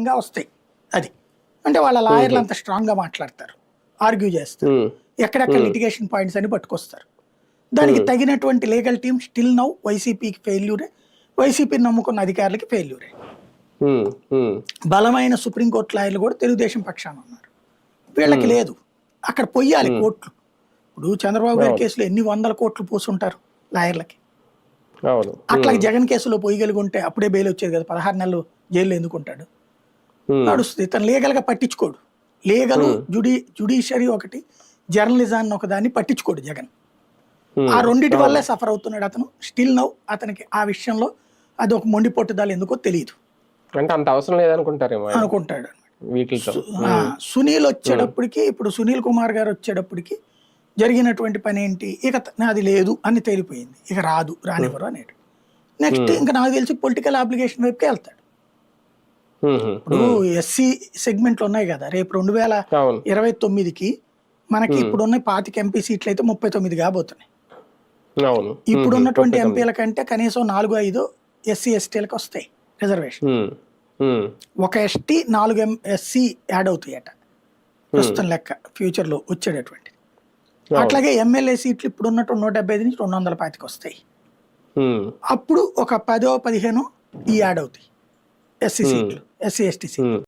పరంగా వస్తాయి. అది అంటే వాళ్ళ లాయర్లు అంత స్ట్రాంగ్గా మాట్లాడతారు, ఆర్గ్యూ చేస్తారు, ఎక్కడెక్కడ లిటిగేషన్ పాయింట్స్ అని పట్టుకొస్తారు. దానికి తగినటువంటి లీగల్ టీమ్ స్టిల్ నౌ వైసీపీకి ఫెయిల్యూరే, వైసీపీని నమ్ముకున్న అధికారులకి ఫెయిల్యూరే. బలమైన సుప్రీంకోర్టు లాయర్లు కూడా తెలుగుదేశం పక్షాన ఉన్నారు, వీళ్ళకి లేదు. అక్కడ పొయ్యాలి కోట్లు. ఇప్పుడు చంద్రబాబు గారి కేసులో ఎన్ని వందల కోట్లు పోసుంటారు లాయర్లకి. అట్లా జగన్ కేసులో పొయ్యగలిగి ఉంటే అప్పుడే బెయిల్ వచ్చేది కదా, 16 నెలలు జైల్లో ఎందుకుంటాడు, నడుస్తుంది. తను లీగల్ గా పట్టించుకోడు. లీగల్ జుడిషియరీ ఒకటి, జర్నలిజాన్ని ఒకదాన్ని పట్టించుకోడు జగన్. ఆ రెండింటి వల్లే సఫర్ అవుతున్నాడు అతను. స్టిల్ నౌ అతనికి ఆ విషయంలో అది ఒక మొండి పట్టుదల ఎందుకో తెలియదు, అంటే అంత అవసరం లేదనుకుంటారేమో అనుకుంటాడు. సునీల్ వచ్చేటప్పటికి, ఇప్పుడు సునీల్ కుమార్ గారు వచ్చేటప్పటికి జరిగినటువంటి పని ఏంటి, ఇక నాది లేదు అని తేలిపోయింది, ఇక రానివ్వరు అనేటు. నెక్స్ట్ ఇంకా నాకు తెలిసి పొలిటికల్ అప్లికేషన్ వైపుకే వెళ్తాడు. ఇప్పుడు ఎస్సీ సెగ్మెంట్లు ఉన్నాయి కదా, రేపు 2029కి మనకి ఇప్పుడున్న 25 ఎంపీ సీట్లు అయితే 39 కాబోతున్నాయి. ఇప్పుడున్నటువంటి ఎంపీల కంటే కనీసం 4-5 ఎస్సీ ఎస్టీలకు వస్తాయి రిజర్వేషన్. ఒక ఎస్టీ 4 ఎస్సీ యాడ్ అవుతాయట ప్రస్తుతం లెక్క, ఫ్యూచర్ లో వచ్చేటటువంటి. అట్లాగే ఎమ్మెల్యే సీట్లు ఇప్పుడు ఉన్నట్టు 175 నుంచి 225 వస్తాయి. అప్పుడు ఒక 10-15 ఈ యాడ్ అవుతాయి ఎస్సీ సీట్లు, ఎస్సీ ఎస్టీ సీట్లు.